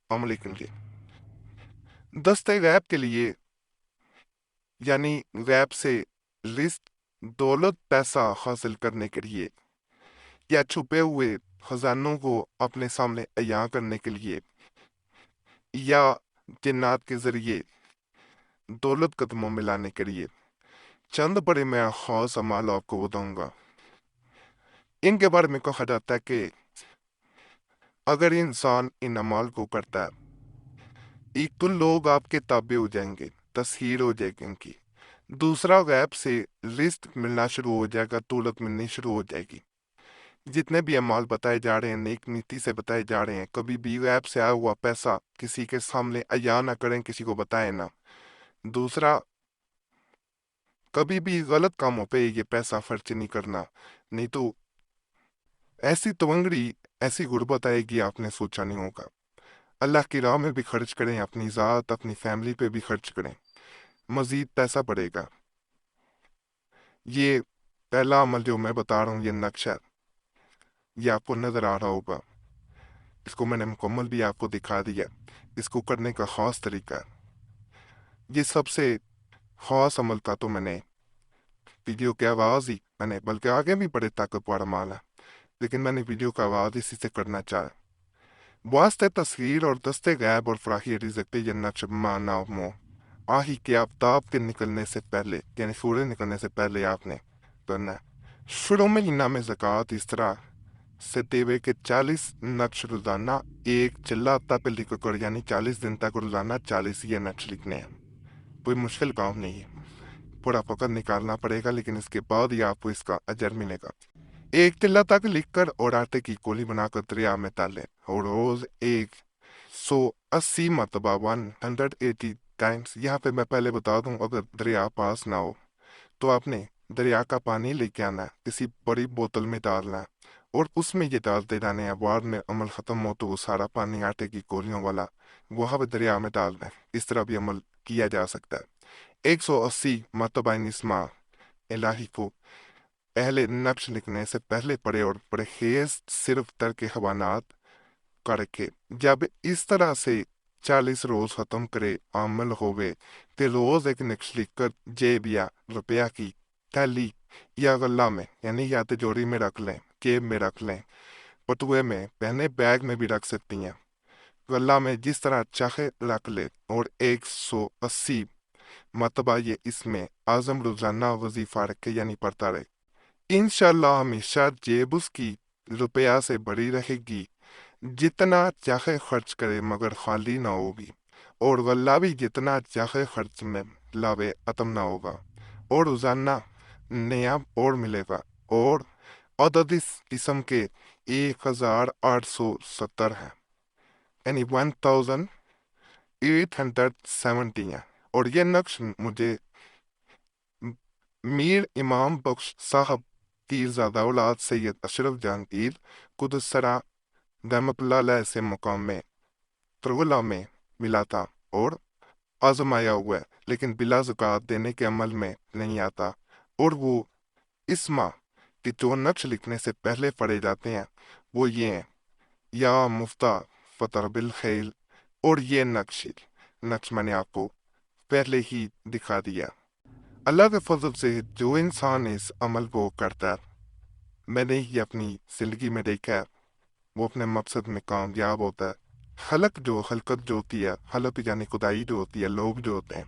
अमल के लिए दस्ते गैब के लिए, यानी गैब से लिस्ट दौलत पैसा हासिल करने के लिए या छुपे हुए खजानों को अपने सामने अया करने के लिए या जिन्नात के जरिए दौलत कदमों में लाने के लिए चंद बड़े मैं खास अमाल आपको बताऊंगा। इनके बारे में कहा जाता है कि अगर इंसान इन अमाल को करता है, एक तो लोग आपके ताबे हो जाएंगे, तस्हीर हो जाएगी इनकी। दूसरा, गैब से रिस्क मिलना शुरू हो जाएगा, दौलत मिलनी शुरू हो जाएगी। जितने भी अमाल बताए जा रहे हैं, नेक नीति से बताए जा रहे हैं, कभी भी गैब से आया हुआ पैसा किसी के सामने अया ना करें, किसी को बताएं ना। दूसरा, कभी भी गलत कामों पे ये पैसा खर्च नहीं करना, नहीं तो ऐसी तवंगड़ी, ऐसी गुर्बत आएगी आपने सोचा नहीं होगा। अल्लाह की राह में भी खर्च करें, अपनी ज़ात अपनी फैमिली पे भी खर्च करें, मजीद पैसा बढ़ेगा। ये पहला अमल जो मैं बता रहा हूँ, ये नक्शा, ये आपको नजर आ रहा होगा। इसको मैंने मुकम्मल भी आपको दिखा दिया। इसको करने का खास तरीका, ये सबसे खास अमल था, तो मैंने वीडियो की आवाज़ ही मैंने, बल्कि आगे भी बड़े ताकतवर अमाल है, लेकिन मैंने वीडियो का आवाज़ इसी से करना चाहा। वास्ते तस्वीर और दस्ते गैब और फराही रिज़्क़ पे ये नक्श माना मो आही के आफ्ताब के निकलने से पहले, यानी सूरज निकलने से पहले आपने करना है। शुरू महीना में ज़कात इस तरह से देवे के 40 नक्श रोजाना एक चिल्ला पे लिख कर, यानी 40 दिन तक रोजाना 40 ये नक्श लिखने हैं। कोई मुश्किल काम नहीं है, पूरा वक्त निकालना पड़ेगा, लेकिन इसके बाद ही आपको इसका अजर मिलेगा। एक चिल्ला तक लिखकर और आटे की गोली बनाकर दरिया में डालें और रोज 180 मरतबा 180 टाइम्स। यहाँ पे मैं पहले बता दूं, अगर दरिया पास ना हो तो आपने दरिया का पानी लेके आना है, किसी बड़ी बोतल में डालना है और उसमें ये डालते जाने हैं। बाद में अमल ख़त्म हो तो वो सारा पानी आटे की गोलियों वाला वहाँ पे दरिया में डालना है। इस तरह भी अमल किया जा सकता है। 180 मरतबा निस्मा इलाही को पहले नक्श लिखने से पहले पढ़े और परहेज सिर्फ तर्क हवानात करके। जब इस तरह से 40 रोज खत्म करे अमल होवे, ते रोज एक नक्श लिखकर जेब या रुपया की थैली या गल्ला में, यानी या तिजोरी में रख लें, जेब में रख लें, पटुए में, पहने बैग में भी रख सकती हैं, गल्ला में, जिस तरह चाहे रख ले। और 180 मरतबा ये इसमें आजम रोजाना वजीफा रखे, यानी पढ़ता रहे। इंशाल्लाह हमेशा जेब उसकी रुपया से भरी रहेगी, जितना चाहे खर्च करे मगर खाली ना होगी, और गल्ला भी जितना चाहे खर्च में लावे खत्म ना होगा, और रोजाना नया और मिलेगा। और अदद इस किस्म के 1870 है, यानी 1870 है। और ये नक्श मुझे मीर इमाम बख्श साहब पीरजादा औलाद सैयद अशरफ जहांगीर कुदसरा रहमतुल्लाह अलैह से मुकाम में करबला में मिला था और आजमाया हुआ है, लेकिन बिला ज़कात देने के अमल में नहीं आता। और वो इस माह के जो नक्श लिखने से पहले पढ़े जाते हैं वो ये हैं, या मुफ्ता फतर बिल खैल। और ये नक्श मैंने आपको पहले ही दिखा दिया। अल्लाह के फजल से जो इंसान इस अमल को करता है, मैंने ये अपनी जिंदगी में देखा है, वो अपने मकसद में कामयाब होता है। हलकत जो होती है, हलक यानी खुदाई जो होती है, लोग जो होते हैं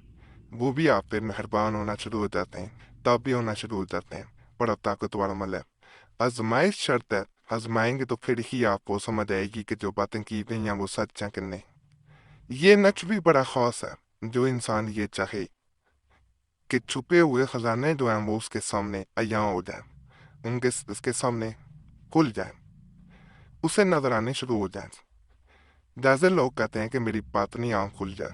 वो भी आप पे मेहरबान होना शुरू हो जाते हैं, ताबी होना शुरू हो जाते हैं। बड़ा ताकतवर अमल है। आजमाइश शर्त है, आजमाएंगे तो फिर ही आपको समझ आएगी कि जो बातें की गई हैं वो सच हैं कि नहीं। ये नक्श भी बड़ा खास है। जो इंसान ये चाहे कि छुपे हुए खजाने जो हैं वो उसके सामने अया हो जाए, उसके सामने खुल जाए, उसे नजर आने शुरू हो जाए। जैसे लोग कहते हैं कि मेरी बातनी आंख खुल जाए,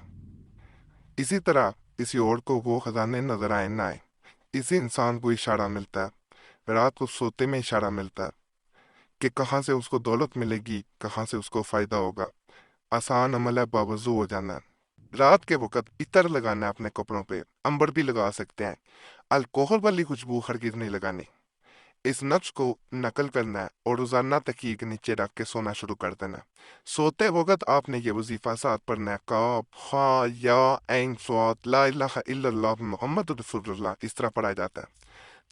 इसी तरह किसी और को वो खजाने नजर आए ना आए। इसी इंसान को इशारा मिलता है, रात को सोते में इशारा मिलता है कि कहाँ से उसको दौलत मिलेगी, कहाँ से उसको फायदा होगा। आसान अमल है बावजू हो जाना है। रात के वक्त इतर लगाना है अपने कपड़ों पे, अंबर भी लगा सकते हैं। अल्कोहल वाली खुशबू हरगिज नहीं लगानी। इस नक्श को नकल करना है और रोजाना तकिए के नीचे रख के सोना शुरू कर देना है। सोते वक्त आपने ये वजीफा साथ पढ़ना है, काफ हा या ऐन स्वात ला इलाहा इल्लल्लाह मुहम्मद रसूलुल्लाह, इस तरह पढ़ा जाता है।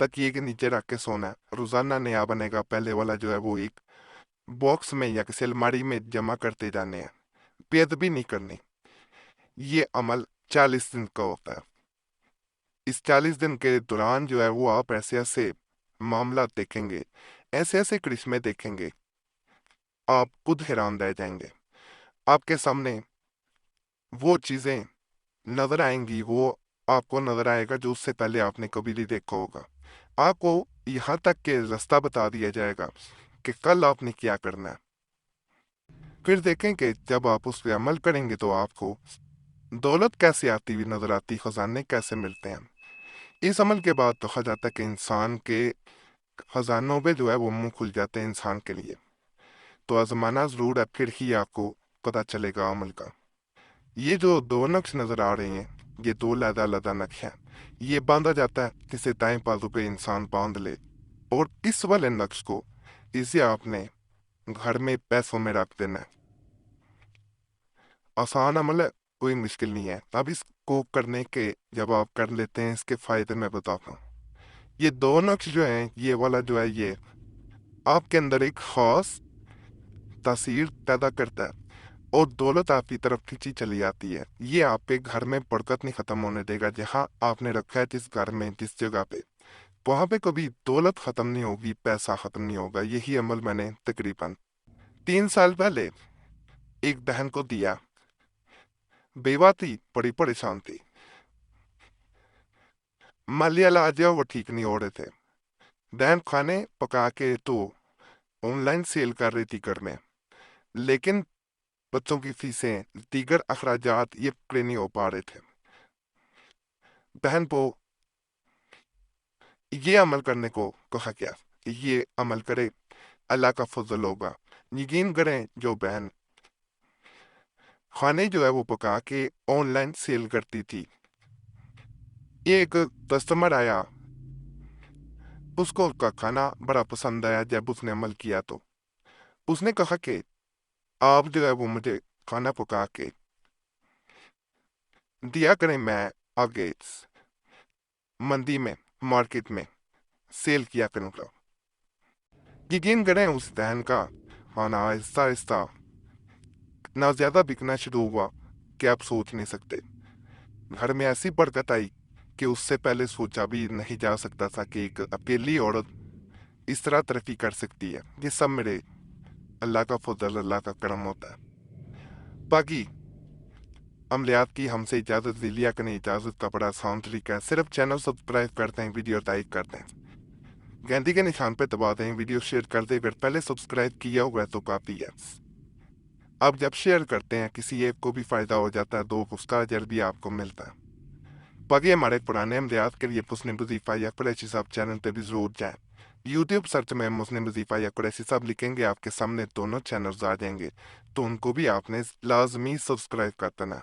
तकिए के नीचे रख के सोना है, रोजाना नया बनेगा, पहले वाला जो है वो एक बॉक्स में या किसी अलमारी में जमा करते जाने हैं, बेअदबी नहीं करनी। ये अमल 40 दिन का होता है। इस 40 दिन के दौरान जो है वो आप ऐसे ऐसे मामला देखेंगे, ऐसे ऐसे करिश्मे देखेंगे, आप खुद हैरान रह जाएंगे। आपके सामने वो चीजें नजर आएंगी, वो आपको नजर आएगा जो उससे पहले आपने कभी नहीं देखा होगा। आपको यहाँ तक के रास्ता बता दिया जाएगा कि कल आपने क्या करना है। फिर देखें कि जब आप उस पर अमल करेंगे तो आपको दौलत कैसे आती हुई नजर आती, खजाने कैसे मिलते हैं। इस अमल के बाद तो कहा जाता है कि इंसान के खजानों में जो है वो मुंह खुल जाते हैं इंसान के लिए। तो आजमाना जरूर है, फिर ही आपको पता चलेगा अमल का। ये जो दो नक्श नजर आ रहे हैं, ये दो लदा नक्श हैं। ये बांधा जाता है, किसी दाएं बाजू पे इंसान बांध ले, और इस वाले नक्श को इसे आपने घर में पैसों में रख देना है। आसान अमल है, कोई मुश्किल नहीं है। अब इसको करने के जब आप कर लेते हैं, इसके फायदे मैं बताता हूँ। ये दो नक्श जो हैं, ये वाला जो है ये आपके अंदर एक खास तासीर पैदा करता है और दौलत आपकी तरफ खींची चली जाती है। ये आपके घर में बरकत नहीं खत्म होने देगा। जहां आपने रखा है जिस घर में, जिस जगह पे, वहां पे कभी दौलत खत्म नहीं होगी, पैसा खत्म नहीं होगा। यही अमल मैंने तकरीबन 3 साल पहले एक बहन को दिया। बेवा थी, बड़ी परेशान थी, माली इलाज वो ठीक नहीं हो रहे थे। बहन खाने पका के तो ऑनलाइन सेल कर रही थी घर में, लेकिन बच्चों की फीसें, दीगर अखराजात ये पूरे नहीं हो पा रहे थे। बहन को ये अमल करने को कहा गया कि ये अमल करे, अल्लाह का फजल होगा। यकीन करें, जो बहन खाने जो है वो पका के ऑनलाइन सेल करती थी, एक कस्टमर आया, उसको उसका खाना बड़ा पसंद आया। जब उसने अमल किया तो उसने कहा कि आप जो है वो मुझे खाना पका के दिया करें, मैं आगे मंदी में, मार्केट में सेल किया करूँगा। यकीन करें, उस बहन का खाना आहिस्ता आहिस्ता इतना ज्यादा बिकना शुरू हुआ कि आप सोच नहीं सकते। घर में ऐसी बरकत आई कि उससे पहले सोचा भी नहीं जा सकता था कि एक अकेली औरत इस तरह तरक्की कर सकती है। ये सब मेरे अल्लाह का फजल, अल्लाह का करम होता है। बाकी अमलियात की हमसे इजाज़त ले लिया करें। इजाज़त का बड़ा आसान तरीका है, सिर्फ चैनल सब्सक्राइब करते हैं, वीडियो लाइक करते हैं, घंटी के निशान पे दबा दें, वीडियो शेयर कर दें। अगर पहले सब्सक्राइब किया हुआ है तो काफ़ी है। अब जब शेयर करते हैं किसी एक को भी फ़ायदा हो जाता है, तो उसका अजर भी आपको मिलता है। बाकी हमारे पुराने अमलियात के लिए मुस्लिम वजीफ़ा या कुरैशी साहब चैनल पे भी ज़रूर जाएं। यूट्यूब सर्च में मुस्लिम वजीफ़ा या कुरैशी साहब लिखेंगे, आपके सामने दोनों चैनल्स आ जाएंगे, तो उनको भी आपने लाजमी सब्सक्राइब कर देना।